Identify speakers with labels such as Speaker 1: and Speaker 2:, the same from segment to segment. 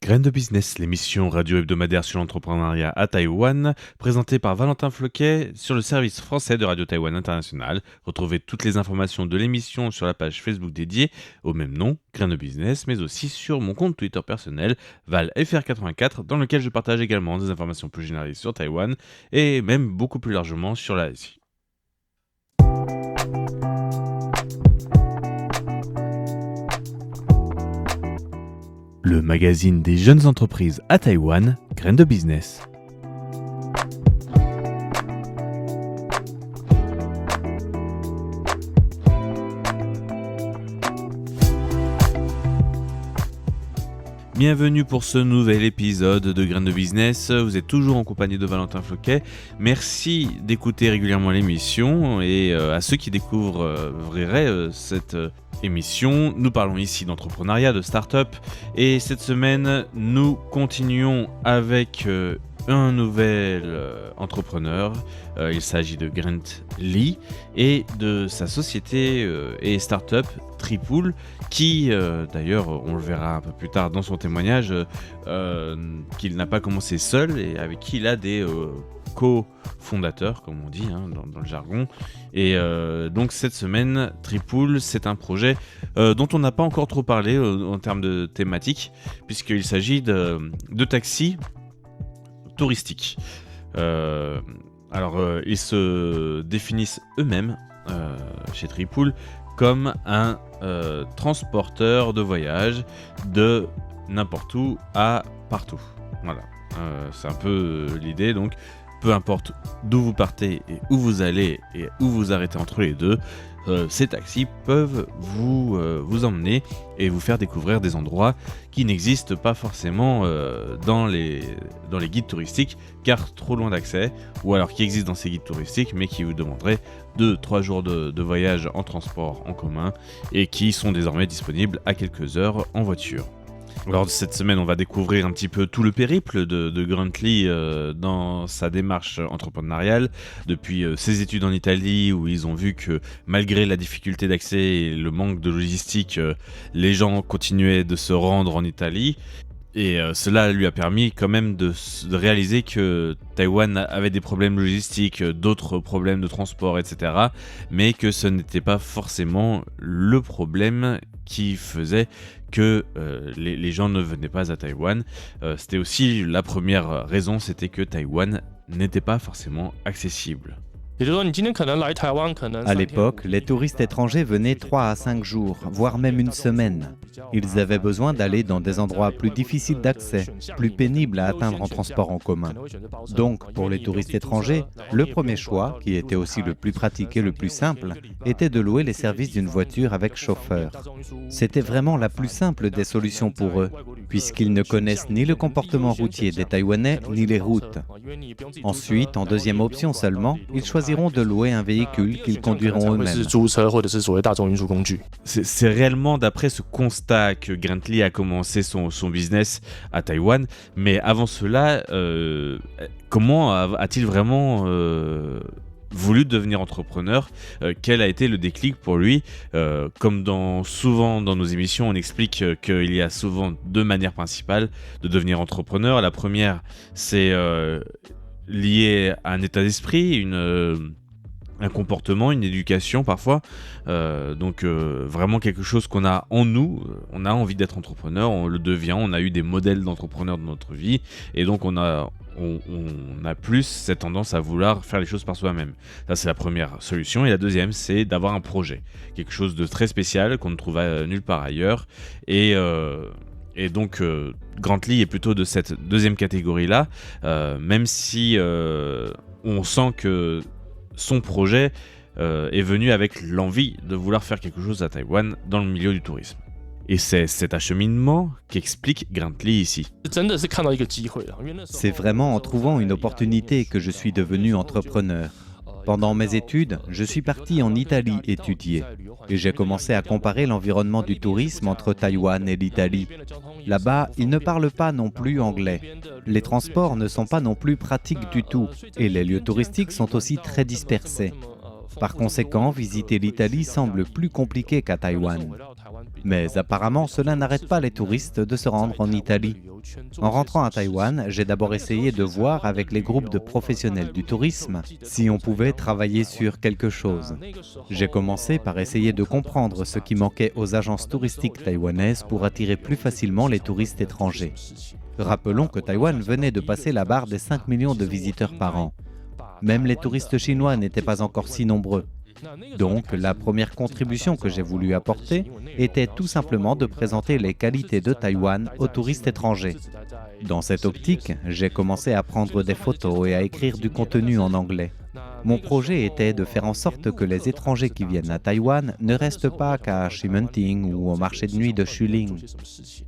Speaker 1: Graines de business, l'émission radio hebdomadaire sur l'entrepreneuriat à Taïwan, présentée par Valentin Floquet sur le service français de Radio Taïwan International. Retrouvez toutes les informations de l'émission sur la page Facebook dédiée au même nom, Graines de business, mais aussi sur mon compte Twitter personnel, ValFR84, dans lequel je partage également des informations plus généralistes sur Taïwan et même beaucoup plus largement sur l'Asie. Le magazine des jeunes entreprises à Taïwan, Graines de business. Bienvenue pour ce nouvel épisode de Graines de business. Vous êtes toujours en compagnie de Valentin Floquet. Merci d'écouter régulièrement l'émission et à ceux qui découvriraient cette émission, nous parlons ici d'entrepreneuriat, de start-up et cette semaine, nous continuons avec un nouvel entrepreneur. Il s'agit de Grant Lee et de sa société et start-up Tripool qui, d'ailleurs, on le verra un peu plus tard dans son témoignage, qu'il n'a pas commencé seul et avec qui il a des co-fondateurs, comme on dit dans le jargon. Et donc cette semaine, Tripool, c'est un projet dont on n'a pas encore trop parlé en termes de thématique, puisqu'il s'agit de taxis touristiques. Ils se définissent eux-mêmes chez Tripool comme un transporteur de voyage de n'importe où à partout. Voilà, c'est un peu l'idée. Donc, peu importe d'où vous partez et où vous allez et où vous arrêtez entre les deux, ces taxis peuvent vous emmener et vous faire découvrir des endroits qui n'existent pas forcément dans les guides touristiques, car trop loin d'accès, ou alors qui existent dans ces guides touristiques, mais qui vous demanderaient 2-3 jours de voyage en transport en commun et qui sont désormais disponibles à quelques heures en voiture. Alors cette semaine, on va découvrir un petit peu tout le périple de Grant Lee dans sa démarche entrepreneuriale, depuis ses études en Italie où ils ont vu que malgré la difficulté d'accès et le manque de logistique, les gens continuaient de se rendre en Italie. Et cela lui a permis quand même de réaliser que Taïwan avait des problèmes logistiques, d'autres problèmes de transport, etc. Mais que ce n'était pas forcément le problème qui faisait que les gens ne venaient pas à Taïwan. C'était aussi la première raison, c'était que Taïwan n'était pas forcément accessible.
Speaker 2: À l'époque, les touristes étrangers venaient 3 à 5 jours, voire même une semaine. Ils avaient besoin d'aller dans des endroits plus difficiles d'accès, plus pénibles à atteindre en transport en commun. Donc, pour les touristes étrangers, le premier choix, qui était aussi le plus pratique et le plus simple, était de louer les services d'une voiture avec chauffeur. C'était vraiment la plus simple des solutions pour eux, puisqu'ils ne connaissent ni le comportement routier des Taïwanais, ni les routes. Ensuite, en deuxième option seulement, ils choisiront de louer un véhicule qu'ils conduiront eux-mêmes.
Speaker 1: C'est réellement d'après ce constat que Grant Lee a commencé son business à Taïwan. Mais avant cela, comment a-t-il vraiment voulu devenir entrepreneur? Quel a été le déclic pour lui? Comme souvent dans nos émissions, on explique qu'il y a souvent deux manières principales de devenir entrepreneur. La première, c'est lié à un état d'esprit, un comportement, une éducation parfois. Vraiment quelque chose qu'on a en nous. On a envie d'être entrepreneur, on le devient, on a eu des modèles d'entrepreneurs dans notre vie et donc on a plus cette tendance à vouloir faire les choses par soi-même. Ça, c'est la première solution. Et la deuxième, c'est d'avoir un projet. Quelque chose de très spécial qu'on ne trouve nulle part ailleurs. Et donc, Grant Lee est plutôt de cette deuxième catégorie-là, même si on sent que son projet est venu avec l'envie de vouloir faire quelque chose à Taïwan dans le milieu du tourisme. Et c'est cet acheminement qu'explique Grant Lee ici.
Speaker 2: C'est vraiment en trouvant une opportunité que je suis devenu entrepreneur. Pendant mes études, je suis parti en Italie étudier et j'ai commencé à comparer l'environnement du tourisme entre Taïwan et l'Italie. Là-bas, ils ne parlent pas non plus anglais. Les transports ne sont pas non plus pratiques du tout et les lieux touristiques sont aussi très dispersés. Par conséquent, visiter l'Italie semble plus compliqué qu'à Taïwan. Mais apparemment, cela n'arrête pas les touristes de se rendre en Italie. En rentrant à Taïwan, j'ai d'abord essayé de voir avec les groupes de professionnels du tourisme si on pouvait travailler sur quelque chose. J'ai commencé par essayer de comprendre ce qui manquait aux agences touristiques taïwanaises pour attirer plus facilement les touristes étrangers. Rappelons que Taïwan venait de passer la barre des 5 millions de visiteurs par an. Même les touristes chinois n'étaient pas encore si nombreux. Donc, la première contribution que j'ai voulu apporter était tout simplement de présenter les qualités de Taïwan aux touristes étrangers. Dans cette optique, j'ai commencé à prendre des photos et à écrire du contenu en anglais. Mon projet était de faire en sorte que les étrangers qui viennent à Taïwan ne restent pas qu'à Ximending ou au marché de nuit de Xuling.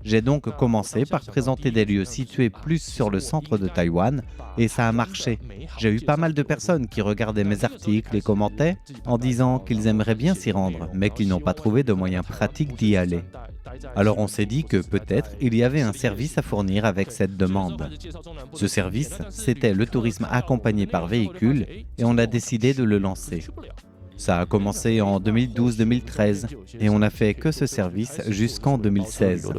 Speaker 2: J'ai donc commencé par présenter des lieux situés plus sur le centre de Taïwan et ça a marché. J'ai eu pas mal de personnes qui regardaient mes articles et commentaient en disant qu'ils aimeraient bien s'y rendre, mais qu'ils n'ont pas trouvé de moyens pratiques d'y aller. Alors on s'est dit que peut-être il y avait un service à fournir avec cette demande. Ce service, c'était le tourisme accompagné par véhicule et on a décidé de le lancer. Ça a commencé en 2012-2013 et on n'a fait que ce service jusqu'en 2016.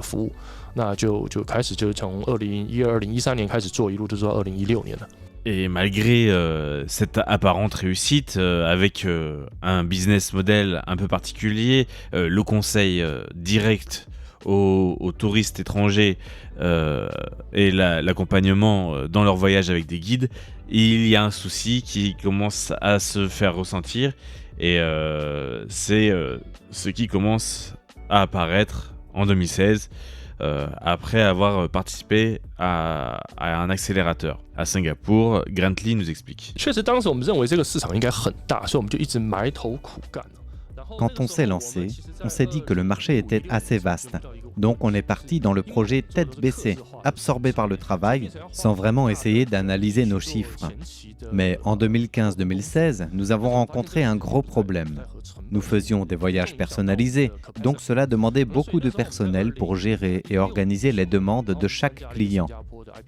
Speaker 1: Et malgré cette apparente réussite, avec un business model un peu particulier, le conseil direct aux touristes étrangers et l'accompagnement dans leur voyage avec des guides, il y a un souci qui commence à se faire ressentir et c'est ce qui commence à apparaître en 2016 après avoir participé à un accélérateur. À Singapour, Grant Lee nous explique.
Speaker 2: Quand on s'est lancé, on s'est dit que le marché était assez vaste. Donc on est parti dans le projet tête baissée, absorbé par le travail, sans vraiment essayer d'analyser nos chiffres. Mais en 2015-2016, nous avons rencontré un gros problème. Nous faisions des voyages personnalisés, donc cela demandait beaucoup de personnel pour gérer et organiser les demandes de chaque client.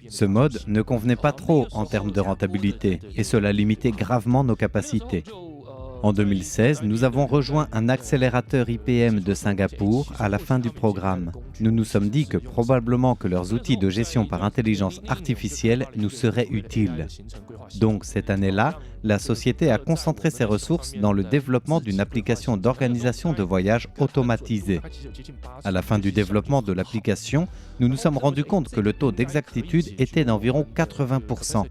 Speaker 2: Ce mode ne convenait pas trop en termes de rentabilité et cela limitait gravement nos capacités. En 2016, nous avons rejoint un accélérateur IPM de Singapour à la fin du programme. Nous nous sommes dit que probablement que leurs outils de gestion par intelligence artificielle nous seraient utiles. Donc cette année-là, la société a concentré ses ressources dans le développement d'une application d'organisation de voyages automatisée. À la fin du développement de l'application, nous nous sommes rendus compte que le taux d'exactitude était d'environ 80%.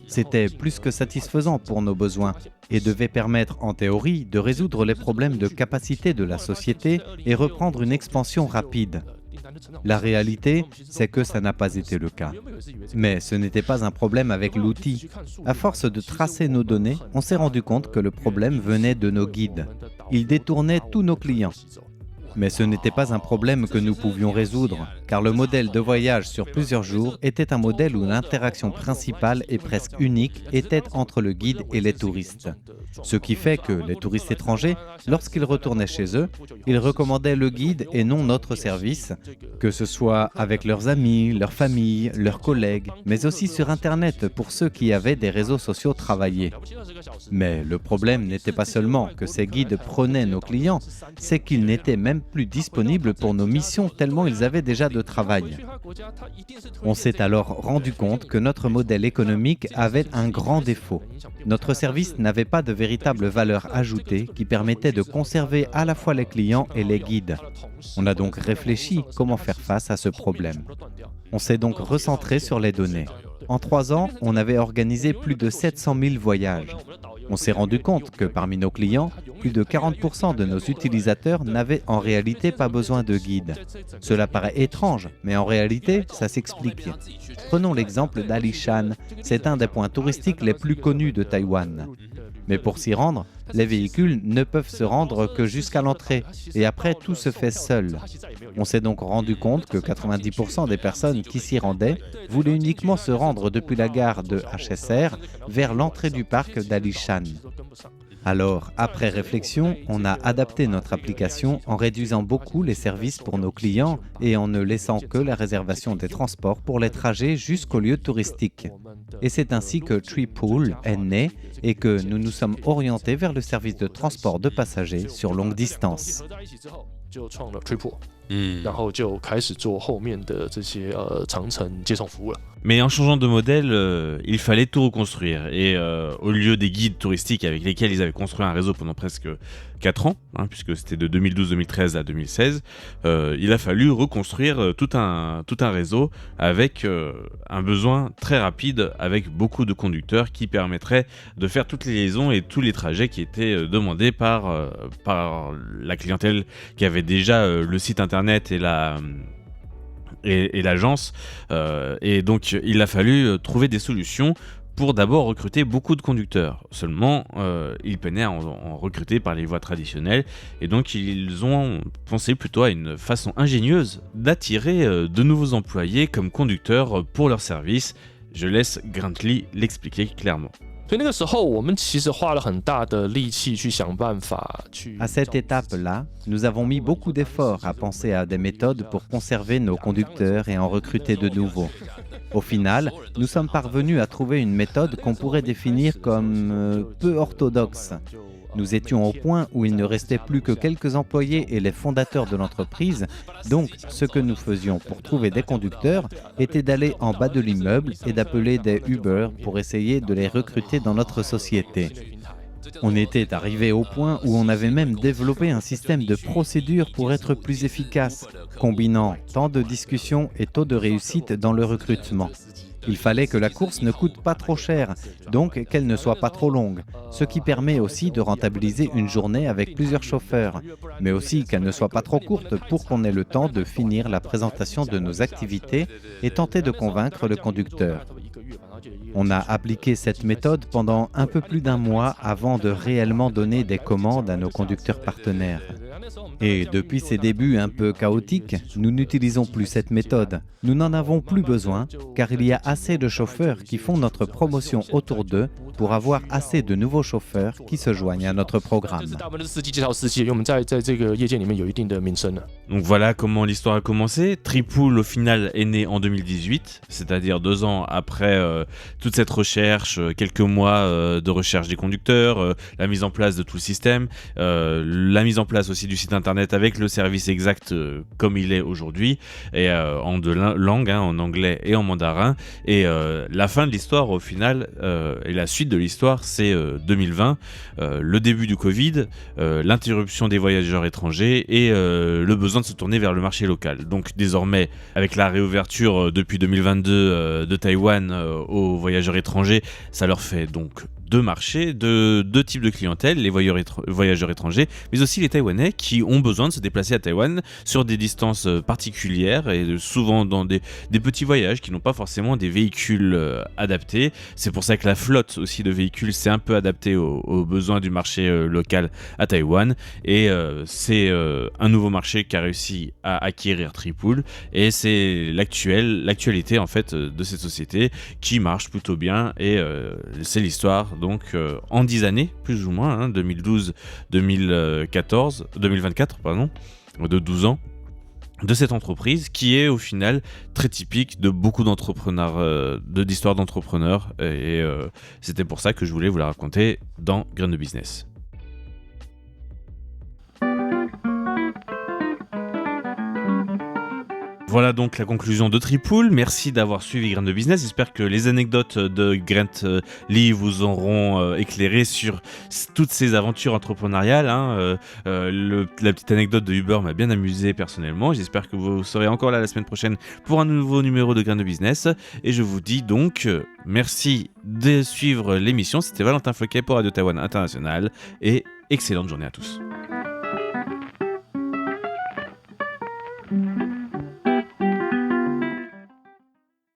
Speaker 2: C'était plus que satisfaisant pour nos besoins et devait permettre en théorie de résoudre les problèmes de capacité de la société et reprendre une expansion rapide. La réalité, c'est que ça n'a pas été le cas. Mais ce n'était pas un problème avec l'outil. À force de tracer nos données, on s'est rendu compte que le problème venait de nos guides. Ils détournaient tous nos clients. Mais ce n'était pas un problème que nous pouvions résoudre, car le modèle de voyage sur plusieurs jours était un modèle où l'interaction principale et presque unique était entre le guide et les touristes. Ce qui fait que les touristes étrangers, lorsqu'ils retournaient chez eux, ils recommandaient le guide et non notre service, que ce soit avec leurs amis, leurs familles, leurs collègues, mais aussi sur Internet pour ceux qui avaient des réseaux sociaux travaillés. Mais le problème n'était pas seulement que ces guides prenaient nos clients, c'est qu'ils n'étaient même plus disponibles pour nos missions tellement ils avaient déjà de travail. On s'est alors rendu compte que notre modèle économique avait un grand défaut. Notre service n'avait pas de véritable valeur ajoutée qui permettait de conserver à la fois les clients et les guides. On a donc réfléchi comment faire face à ce problème. On s'est donc recentré sur les données. En 3 ans, on avait organisé plus de 700 000 voyages. On s'est rendu compte que parmi nos clients, plus de 40% de nos utilisateurs n'avaient en réalité pas besoin de guide. Cela paraît étrange, mais en réalité, ça s'explique. Prenons l'exemple d'Alishan, c'est un des points touristiques les plus connus de Taïwan. Mais pour s'y rendre, les véhicules ne peuvent se rendre que jusqu'à l'entrée, et après tout se fait seul. On s'est donc rendu compte que 90% des personnes qui s'y rendaient voulaient uniquement se rendre depuis la gare de HSR vers l'entrée du parc d'Alishan. Alors, après réflexion, on a adapté notre application en réduisant beaucoup les services pour nos clients et en ne laissant que la réservation des transports pour les trajets jusqu'au lieu touristique. Et c'est ainsi que Tripool est né et que nous nous sommes orientés vers le service de transport de passagers sur longue distance.
Speaker 3: 然后就开始做后面的这些长程接送服务了。
Speaker 1: Mais en changeant de modèle, il fallait tout reconstruire. Et au lieu des guides touristiques avec lesquels ils avaient construit un réseau pendant presque 4 ans, puisque c'était de 2012-2013 à 2016, il a fallu reconstruire tout un réseau avec un besoin très rapide, avec beaucoup de conducteurs qui permettraient de faire toutes les liaisons et tous les trajets qui étaient demandés par la clientèle qui avait déjà le site internet et l'agence, et donc il a fallu trouver des solutions pour d'abord recruter beaucoup de conducteurs. Seulement, ils peinaient à en recruter par les voies traditionnelles, et donc ils ont pensé plutôt à une façon ingénieuse d'attirer de nouveaux employés comme conducteurs pour leur service. Je laisse Grantley l'expliquer clairement.
Speaker 3: 所以那个时候，我们其实花了很大的力气去想办法去。
Speaker 2: À cette étape-là, nous avons mis beaucoup d'efforts à penser à des méthodes pour conserver nos conducteurs et en recruter de nouveaux. Au final, nous sommes parvenus à trouver une méthode qu'on pourrait définir comme peu orthodoxe. Nous étions au point où il ne restait plus que quelques employés et les fondateurs de l'entreprise, donc ce que nous faisions pour trouver des conducteurs était d'aller en bas de l'immeuble et d'appeler des Uber pour essayer de les recruter dans notre société. On était arrivé au point où on avait même développé un système de procédure pour être plus efficace, combinant temps de discussion et taux de réussite dans le recrutement. Il fallait que la course ne coûte pas trop cher, donc qu'elle ne soit pas trop longue, ce qui permet aussi de rentabiliser une journée avec plusieurs chauffeurs, mais aussi qu'elle ne soit pas trop courte pour qu'on ait le temps de finir la présentation de nos activités et tenter de convaincre le conducteur. On a appliqué cette méthode pendant un peu plus d'un mois avant de réellement donner des commandes à nos conducteurs partenaires. Et depuis ces débuts un peu chaotiques, nous n'utilisons plus cette méthode. Nous n'en avons plus besoin car il y a assez de chauffeurs qui font notre promotion autour d'eux pour avoir assez de nouveaux chauffeurs qui se joignent à notre programme.
Speaker 1: Donc voilà comment l'histoire a commencé. Tripool au final est né en 2018, c'est-à-dire 2 ans après toute cette recherche, quelques mois de recherche des conducteurs, la mise en place de tout le système, la mise en place aussi du site internet avec le service exact comme il est aujourd'hui, et en 2 langues, en anglais et en mandarin. Et la fin de l'histoire au final, et la suite de l'histoire, c'est 2020, le début du Covid, l'interruption des voyageurs étrangers et le besoin de se tourner vers le marché local. Donc désormais, avec la réouverture depuis 2022 de Taïwan aux voyageurs étrangers, ça leur fait donc 2 marchés, 2 types de clientèle, les voyageurs étrangers, mais aussi les Taïwanais qui ont besoin de se déplacer à Taïwan sur des distances particulières et souvent dans des petits voyages qui n'ont pas forcément des véhicules adaptés. C'est pour ça que la flotte aussi de véhicules s'est un peu adaptée aux besoins du marché local à Taïwan, et c'est un nouveau marché qu'a réussi à acquérir Tripool, et c'est l'actualité en fait de cette société qui marche plutôt bien, et c'est l'histoire donc en 10 années plus ou moins, 2024 pardon, de 12 ans de cette entreprise qui est au final très typique de beaucoup d'entrepreneurs, d'histoires d'entrepreneurs, et c'était pour ça que je voulais vous la raconter dans Graines de Business. Voilà donc la conclusion de Tripool. Merci d'avoir suivi Graines de Business. J'espère que les anecdotes de Grantley vous auront éclairé sur toutes ces aventures entrepreneuriales. La petite anecdote de Uber m'a bien amusé personnellement. J'espère que vous serez encore là la semaine prochaine pour un nouveau numéro de Graines de Business. Et je vous dis donc merci de suivre l'émission. C'était Valentin Floquet pour Radio Taïwan International, et excellente journée à tous.